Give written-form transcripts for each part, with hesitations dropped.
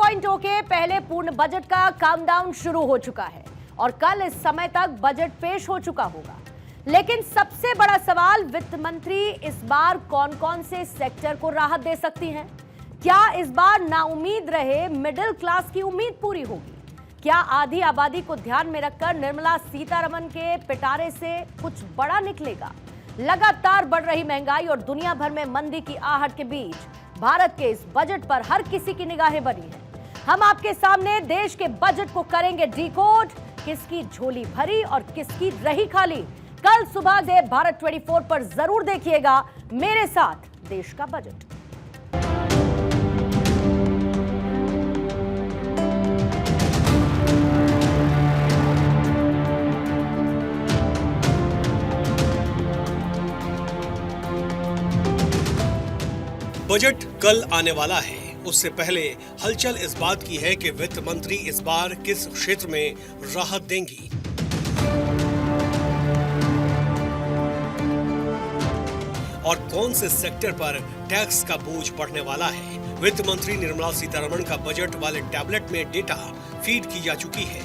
2.0 के पहले पूर्ण बजट का काउंटडाउन शुरू हो चुका है और कल इस समय तक बजट पेश हो चुका होगा। लेकिन सबसे बड़ा सवाल, वित्त मंत्री इस बार कौन कौन से सेक्टर को राहत दे सकती हैं? क्या इस बार नाउम्मीद रहे मिडिल क्लास की उम्मीद पूरी होगी? क्या आधी आबादी को ध्यान में रखकर निर्मला सीतारमण के पिटारे से कुछ बड़ा निकलेगा? लगातार बढ़ रही महंगाई और दुनिया भर में मंदी की आहट के बीच भारत के इस बजट पर हर किसी की निगाहें बनी हैं। हम आपके सामने देश के बजट को करेंगे डिकोड, किसकी झोली भरी और किसकी रही खाली। कल सुबह से भारत 24 पर जरूर देखिएगा मेरे साथ देश का बजट। बजट कल आने वाला है, उससे पहले हलचल इस बात की है कि वित्त मंत्री इस बार किस क्षेत्र में राहत देंगी। और कौन से सेक्टर पर टैक्स का बोझ बढ़ने वाला है। वित्त मंत्री निर्मला सीतारमण का बजट वाले टैबलेट में डेटा फीड की जा चुकी है।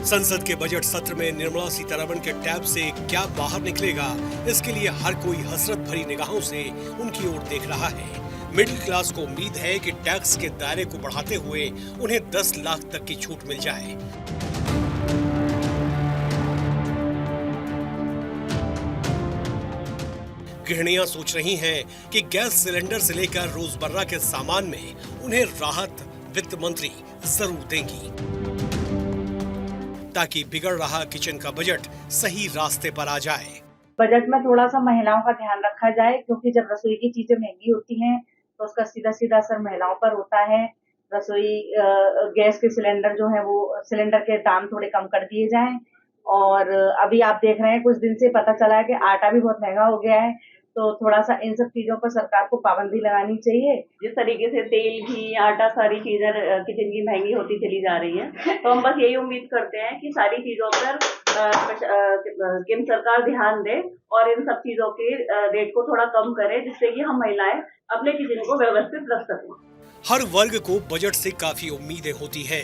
संसद के बजट सत्र में निर्मला सीतारमण के टैब से क्या बाहर निकलेगा, इसके लिए हर कोई हसरत भरी निगाहों से उनकी ओर देख रहा है। मिडिल क्लास को उम्मीद है कि टैक्स के दायरे को बढ़ाते हुए उन्हें 10 लाख तक की छूट मिल जाए। गृहिणियां सोच रही हैं कि गैस सिलेंडर से लेकर रोजमर्रा के सामान में उन्हें राहत वित्त मंत्री जरूर देंगी, ताकि बिगड़ रहा किचन का बजट सही रास्ते पर आ जाए। बजट में थोड़ा सा महिलाओं का ध्यान रखा जाए, क्योंकि जब रसोई की चीजें महंगी होती हैं तो उसका सीधा सीधा असर महिलाओं पर होता है। रसोई गैस के सिलेंडर जो है वो सिलेंडर के दाम थोड़े कम कर दिए जाएं। और अभी आप देख रहे हैं कुछ दिन से पता चला है कि आटा भी बहुत महंगा हो गया है, तो थोड़ा सा इन सब चीजों पर सरकार को पाबंदी लगानी चाहिए। जिस तरीके से तेल, घी, आटा, सारी चीजें किचन की महंगी होती चली जा रही है, तो हम बस यही उम्मीद करते हैं कि सारी चीजों पर केंद्र सरकार ध्यान दे और इन सब चीजों के रेट को थोड़ा कम करे, जिससे कि हम महिलाएं अपने किचन को व्यवस्थित रख सकें। हर वर्ग को बजट से काफी उम्मीदें होती है,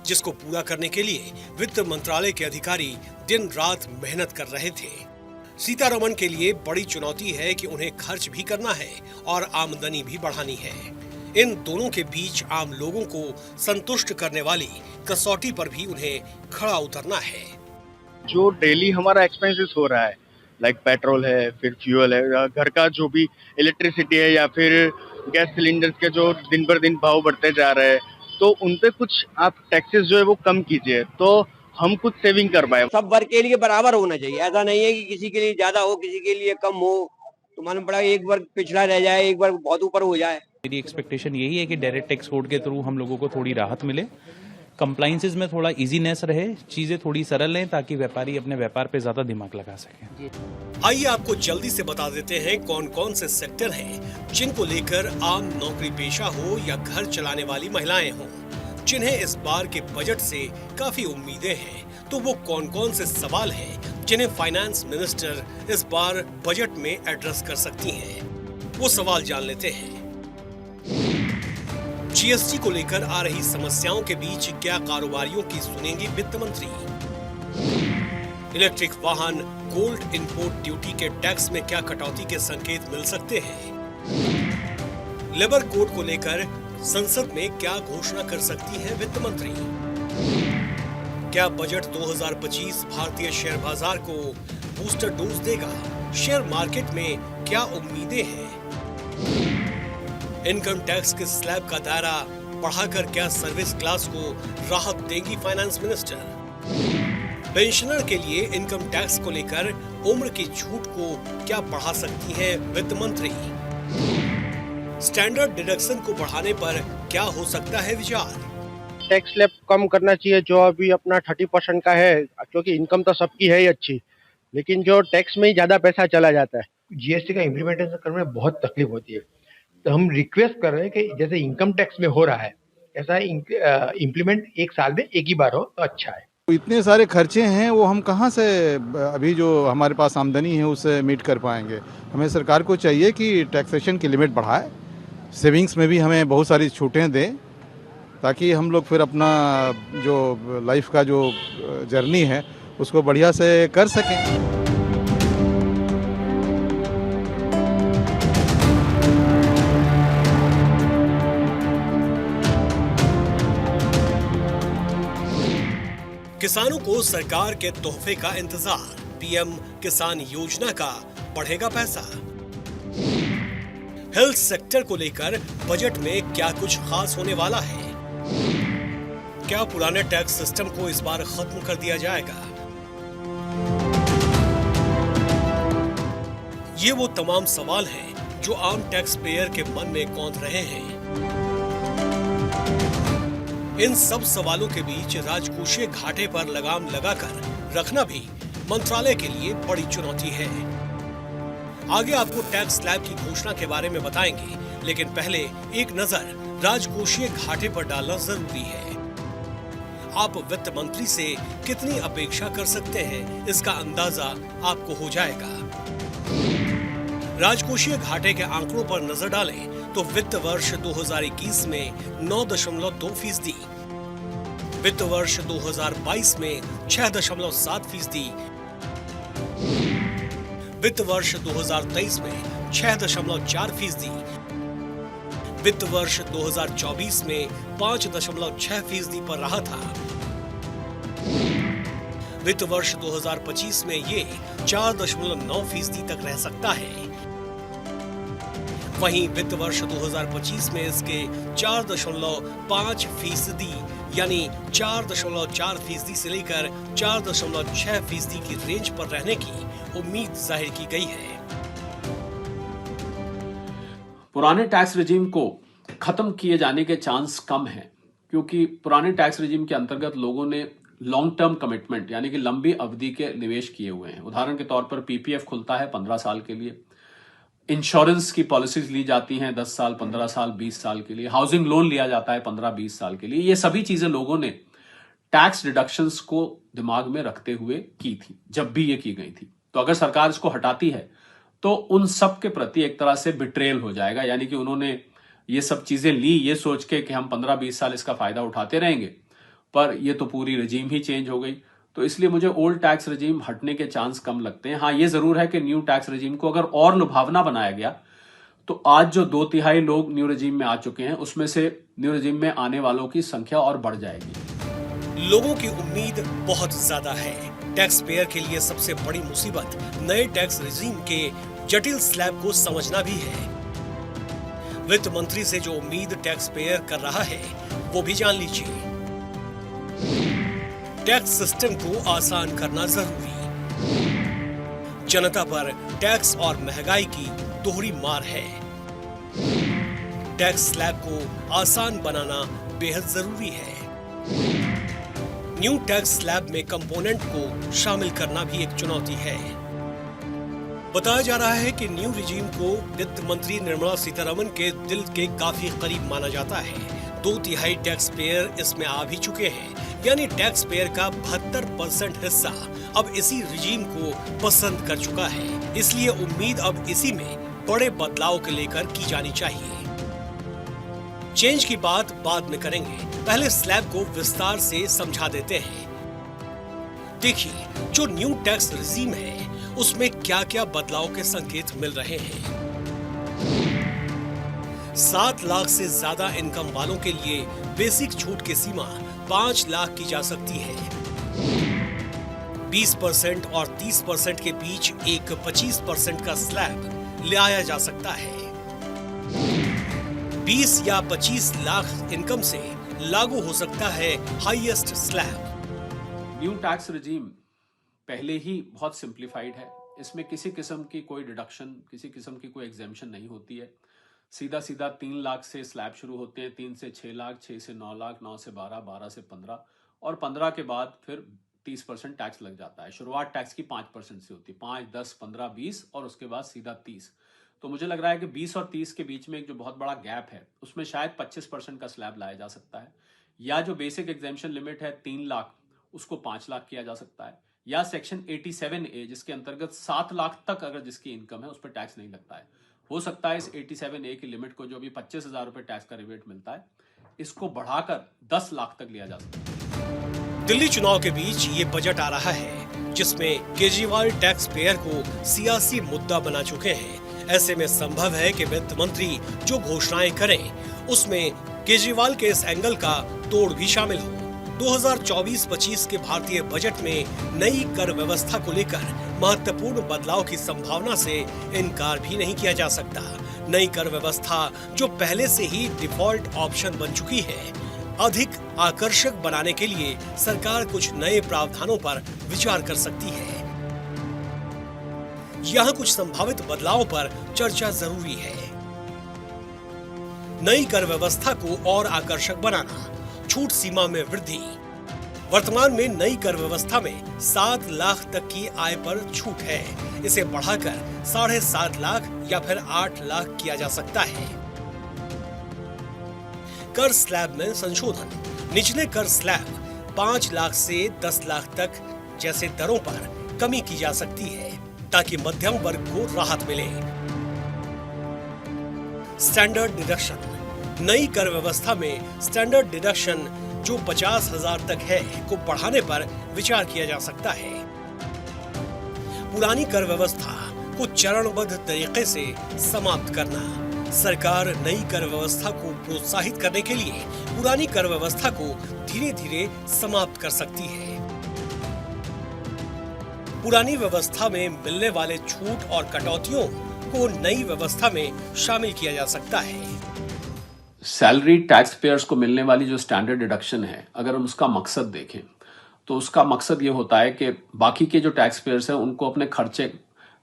जिसको पूरा करने के लिए वित्त मंत्रालय के अधिकारी दिन रात मेहनत कर रहे थे। सीतारमण के लिए बड़ी चुनौती है कि उन्हें खर्च भी करना है और आमदनी भी बढ़ानी है। इन दोनों के बीच आम लोगों को संतुष्ट करने वाली कसौटी पर भी उन्हें खड़ा उतरना है। जो डेली हमारा एक्सपेंसेस हो रहा है, लाइक पेट्रोल है, फिर फ्यूल है, घर का जो भी इलेक्ट्रिसिटी है, या फिर गैस सिलेंडर्स के जो दिन पर दिन भाव बढ़ते जा रहे हैं, तो उन पे कुछ आप टैक्सेस जो है वो कम कीजिए, तो हम कुछ सेविंग कर पाए। सब वर्ग के लिए बराबर होना चाहिए, ऐसा नहीं है कि किसी के लिए ज्यादा हो, किसी के लिए कम हो, तो मालूम पड़ा एक वर्ग पिछड़ा रह जाए, एक वर्ग बहुत ऊपर हो जाए। मेरी एक्सपेक्टेशन यही है कि डायरेक्ट टैक्स कोड के थ्रू हम लोगों को थोड़ी राहत मिले, कंप्लाइंसेस में थोड़ा इजीनेस रहे, चीजें थोड़ी सरल हैं, ताकि व्यापारी अपने व्यापार पे ज्यादा दिमाग लगा सकें। आइए आपको जल्दी से बता देते हैं कौन कौन से सेक्टर हैं जिनको लेकर आम नौकरी पेशा हो या घर चलाने वाली महिलाएं हों, जिन्हें इस बार के बजट से काफी उम्मीदें हैं। तो वो कौन कौन से सवाल हैं जिन्हें फाइनेंस मिनिस्टर इस बार बजट में एड्रेस कर सकती हैं, वो सवाल जान लेते हैं। जीएसटी को लेकर आ रही समस्याओं के बीच क्या कारोबारियों की सुनेंगी वित्त मंत्री? इलेक्ट्रिक वाहन, गोल्ड इंपोर्ट ड्यूटी के टैक्स में क्या कटौती के संकेत मिल सकते हैं? लेबर कोड को लेकर संसद में क्या घोषणा कर सकती है वित्त मंत्री? क्या बजट 2025 भारतीय शेयर बाजार को बूस्टर डोज देगा? शेयर मार्केट में क्या उम्मीदें हैं? इनकम टैक्स के स्लैब का दायरा बढ़ाकर क्या सर्विस क्लास को राहत देंगी फाइनेंस मिनिस्टर? पेंशनर के लिए इनकम टैक्स को लेकर उम्र की छूट को क्या बढ़ा सकती है वित्त मंत्री? स्टैंडर्ड डिडक्शन को बढ़ाने पर क्या हो सकता है विचार? टैक्स स्लैब कम करना चाहिए, जो अभी अपना 30% का है, क्योंकि इनकम तो सबकी है ही अच्छी, लेकिन जो टैक्स में ही ज्यादा पैसा चला जाता है। जीएसटी का इम्प्लीमेंटेशन करने में बहुत तकलीफ होती है, तो हम रिक्वेस्ट कर रहे हैं कि जैसे इनकम टैक्स में हो रहा है, ऐसा इम्प्लीमेंट एक साल में एक ही बार हो तो अच्छा है। इतने सारे खर्चे हैं, वो हम कहाँ से अभी जो हमारे पास आमदनी है उससे मीट कर पाएंगे। हमें सरकार को चाहिए कि टैक्सेशन की लिमिट बढ़ाए, सेविंग्स में भी हमें बहुत सारी छूटें दें, ताकि हम लोग फिर अपना जो लाइफ का जो जर्नी है उसको बढ़िया से कर सकें। किसानों को सरकार के तोहफे का इंतजार, पीएम किसान योजना का बढ़ेगा पैसा। हेल्थ सेक्टर को लेकर बजट में क्या कुछ खास होने वाला है? क्या पुराने टैक्स सिस्टम को इस बार खत्म कर दिया जाएगा? ये वो तमाम सवाल हैं जो आम टैक्स पेयर के मन में कौंध रहे हैं। इन सब सवालों के बीच राजकोषीय घाटे पर लगाम लगाकर रखना भी मंत्रालय के लिए बड़ी चुनौती है। आगे आपको टैक्स स्लैब की घोषणा के बारे में बताएंगे, लेकिन पहले एक नजर राजकोषीय घाटे पर डालना जरूरी है। आप वित्त मंत्री से कितनी अपेक्षा कर सकते हैं, इसका अंदाजा आपको हो जाएगा। राजकोषीय घाटे के आंकड़ों पर नजर डालें तो वित्त वर्ष 2021 में 9.2%, वित्त वर्ष 2022 में 6.7%, वित्त वर्ष 2023 में 6.4%, वित्त वर्ष 2024 में 5.6% पर रहा था। वित्त वर्ष 2025 में ये 4.9% तक रह सकता है। वहीं वित्त वर्ष 2025 में इसके 4.5% यानी 4.4% से लेकर 4.6% की रेंज पर रहने की उम्मीद जाहिर की गई है। पुराने टैक्स रिजीम को खत्म किए जाने के चांस कम हैं, क्योंकि पुराने टैक्स रिजीम के अंतर्गत लोगों ने लॉन्ग टर्म कमिटमेंट यानी कि लंबी अवधि के निवेश किए हुए हैं। उदाहरण के तौर पर पीपीएफ खुलता है 15 साल के लिए, इंश्योरेंस की पॉलिसीज ली जाती हैं 10 साल, 15 साल, 20 साल के लिए, हाउसिंग लोन लिया जाता है 15-20 साल के लिए। ये सभी चीजें लोगों ने टैक्स डिडक्शंस को दिमाग में रखते हुए की थी जब भी ये की गई थी। तो अगर सरकार इसको हटाती है तो उन सब के प्रति एक तरह से बिट्रेयल हो जाएगा, यानी कि उन्होंने ये सब चीजें ली ये सोच के कि हम 15-20 साल इसका फायदा उठाते रहेंगे, पर ये तो पूरी रजीम ही चेंज हो गई। तो इसलिए मुझे ओल्ड टैक्स रजीम हटने के चांस कम लगते हैं। हाँ, ये जरूर है कि न्यू टैक्स रजीम को अगर और लुभावना बनाया गया तो आज जो 2/3 लोग न्यू रजीम में आ चुके हैं उसमें से न्यू रजीम में आने वालों की संख्या और बढ़ जाएगी। लोगों की उम्मीद बहुत ज्यादा है। टैक्स पेयर के लिए सबसे बड़ी मुसीबत नए टैक्स रजीम के जटिल स्लैब को समझना भी है। वित्त मंत्री से जो उम्मीद टैक्स पेयर कर रहा है वो भी जान लीजिए। टैक्स सिस्टम को आसान करना जरूरी। जनता पर टैक्स और महंगाई की दोहरी मार है। टैक्स स्लैब को आसान बनाना बेहद जरूरी है। न्यू टैक्स स्लैब में कंपोनेंट को शामिल करना भी एक चुनौती है। बताया जा रहा है कि न्यू रिजीम को वित्त मंत्री निर्मला सीतारमण के दिल के काफी करीब माना जाता है। 2/3 टैक्स पेयर इसमें आ भी चुके हैं, यानी टैक्स पेयर का 72% हिस्सा अब इसी रिजीम को पसंद कर चुका है। इसलिए उम्मीद अब इसी में बड़े बदलाव के लेकर की जानी चाहिए। चेंज की बात बाद में करेंगे, पहले स्लैब को विस्तार से समझा देते हैं। देखिए, जो न्यू टैक्स रिजीम है उसमें क्या क्या बदलाव के संकेत मिल रहे हैं। 7 लाख से ज्यादा इनकम वालों के लिए बेसिक छूट की सीमा 5 लाख की जा सकती है। 20% और 30% के बीच एक 25% का स्लैब ले आया जा सकता है। 20 या 25 लाख इनकम से लागू हो सकता है हाईएस्ट स्लैब। न्यू टैक्स रजीम पहले ही बहुत सिंप्लीफाइड है। इसमें किसी किस्म की कोई डिडक्शन, किसी किस्म की कोई एग्जेम्पशन नहीं होती है। सीधा 3 लाख से स्लैब शुरू होते हैं, 3 से 6 लाख, 6 से 9 लाख, 9 से 12, 12 से 15 और 15 के बाद फिर 30% टैक्स लग जाता है। शुरुआत टैक्स की 5% से होती है, 5, 10, 15, 20 और उसके बाद सीधा 30। तो मुझे लग रहा है कि 20 और 30 के बीच में एक जो बहुत बड़ा गैप है उसमें शायद 25% का स्लैब लाया जा सकता है, या जो बेसिक एग्जेम्पशन लिमिट है 3 लाख उसको 5 लाख किया जा सकता है, या सेक्शन 87A जिसके अंतर्गत 7 लाख तक अगर जिसकी इनकम है उस पर टैक्स नहीं लगता है, हो सकता है इस 87A की लिमिट को जो अभी 25,000 रुपए टैक्स का रिबेट मिलता है इसको बढ़ाकर 10 लाख तक लिया जा सकता है। दिल्ली चुनाव के बीच ये बजट आ रहा है जिसमें केजरीवाल टैक्स पेयर को सियासी मुद्दा बना चुके हैं। ऐसे में संभव है कि वित्त मंत्री जो घोषणाएं करें उसमें केजरीवाल के इस एंगल का तोड़ भी शामिल हो। 2024-25 के भारतीय बजट में नई कर व्यवस्था को लेकर महत्वपूर्ण बदलाव की संभावना से इनकार भी नहीं किया जा सकता। नई कर व्यवस्था जो पहले से ही डिफॉल्ट ऑप्शन बन चुकी है, अधिक आकर्षक बनाने के लिए सरकार कुछ नए प्रावधानों पर विचार कर सकती है। यहाँ कुछ संभावित बदलावों पर चर्चा जरूरी है। नई कर व्यवस्था को और आकर्षक बनाना, छूट सीमा में वृद्धि। वर्तमान में नई कर व्यवस्था में 7 लाख तक की आय पर छूट है। इसे बढ़ाकर 7.5 लाख या फिर 8 लाख किया जा सकता है। कर स्लैब में संशोधन, निचले कर स्लैब 5 लाख से 10 लाख तक जैसे दरों पर कमी की जा सकती है ताकि मध्यम वर्ग को राहत मिले। स्टैंडर्ड डिडक्शन, नई कर व्यवस्था में स्टैंडर्ड डिडक्शन जो 50,000 तक है को बढ़ाने पर विचार किया जा सकता है। पुरानी कर व्यवस्था को चरणबद्ध तरीके से समाप्त करना, सरकार नई कर व्यवस्था को प्रोत्साहित करने के लिए पुरानी कर व्यवस्था को धीरे धीरे समाप्त कर सकती है। पुरानी व्यवस्था में मिलने वाले छूट और कटौतियों को नई व्यवस्था में शामिल किया जा सकता है। सैलरी टैक्स पेयर्स को मिलने वाली जो स्टैंडर्ड डिडक्शन है, अगर हम उसका मकसद देखें तो उसका मकसद ये होता है कि बाकी के जो टैक्स पेयर्स हैं उनको अपने खर्चे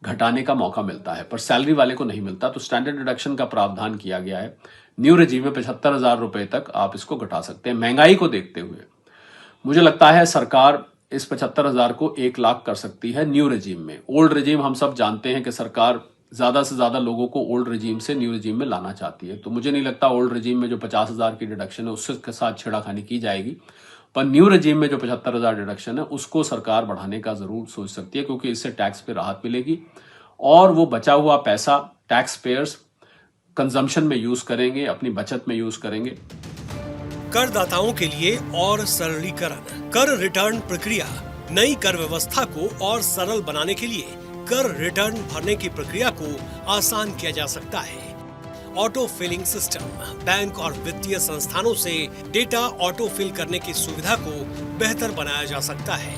घटाने का मौका मिलता है, पर सैलरी वाले को नहीं मिलता। तो स्टैंडर्ड डिडक्शन का प्रावधान किया गया है। न्यू रेजिम में 75,000 रुपए तक आप इसको घटा सकते हैं। महंगाई को देखते हुए मुझे लगता है सरकार इस 75,000 को 1 लाख कर सकती है न्यू रेजिम में। ओल्ड रेजिम हम सब जानते हैं कि सरकार ज्यादा से ज्यादा लोगों को ओल्ड रेजिम से न्यू रेजिम में लाना चाहती है। तो मुझे नहीं लगता ओल्ड रेजिम में जो 50,000 की डिडक्शन है उसके साथ छेड़खानी की जाएगी, पर न्यू रेजिम में जो 75,000 डिडक्शन है उसको सरकार बढ़ाने का जरूर सोच सकती है, क्योंकि इससे टैक्स पे राहत मिलेगी और वो बचा हुआ पैसा टैक्स पेयर्स कंजम्पशन में यूज करेंगे, अपनी बचत में यूज करेंगे। करदाताओं के लिए और सरलीकरण, कर रिटर्न प्रक्रिया, नई कर व्यवस्था को और सरल बनाने के लिए कर रिटर्न भरने की प्रक्रिया को आसान किया जा सकता है। ऑटो फिलिंग सिस्टम, बैंक और वित्तीय संस्थानों से डेटा ऑटो फिल करने की सुविधा को बेहतर बनाया जा सकता है।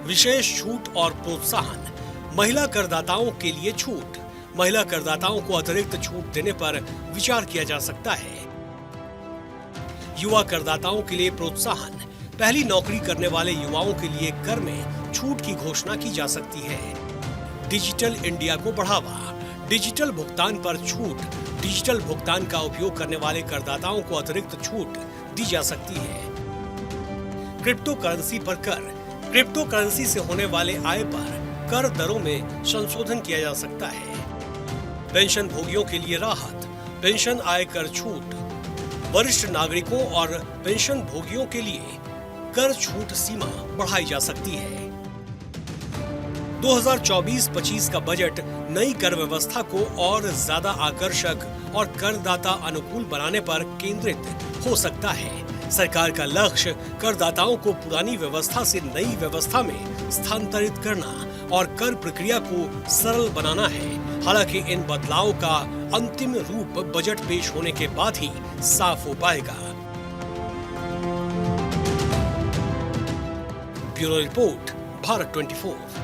विशेष छूट और प्रोत्साहन, महिला करदाताओं के लिए छूट, महिला करदाताओं को अतिरिक्त छूट देने पर विचार किया जा सकता है। युवा करदाताओं के लिए प्रोत्साहन, पहली नौकरी करने वाले युवाओं के लिए कर में छूट की घोषणा की जा सकती है। डिजिटल इंडिया को बढ़ावा, डिजिटल भुगतान पर छूट, डिजिटल भुगतान का उपयोग करने वाले करदाताओं को अतिरिक्त छूट दी जा सकती है। क्रिप्टो करेंसी पर कर, क्रिप्टो करेंसी से होने वाले आय पर कर दरों में संशोधन किया जा सकता है। पेंशन भोगियों के लिए राहत, पेंशन आयकर छूट, वरिष्ठ नागरिकों और पेंशन भोगियों के लिए कर छूट सीमा बढ़ाई जा सकती है। 2024-25 का बजट नई कर व्यवस्था को और ज्यादा आकर्षक और करदाता अनुकूल बनाने पर केंद्रित हो सकता है। सरकार का लक्ष्य करदाताओं को पुरानी व्यवस्था से नई व्यवस्था में स्थानांतरित करना और कर प्रक्रिया को सरल बनाना है। हालांकि इन बदलावों का अंतिम रूप बजट पेश होने के बाद ही साफ हो पाएगा। Bureau report, Bharat 24।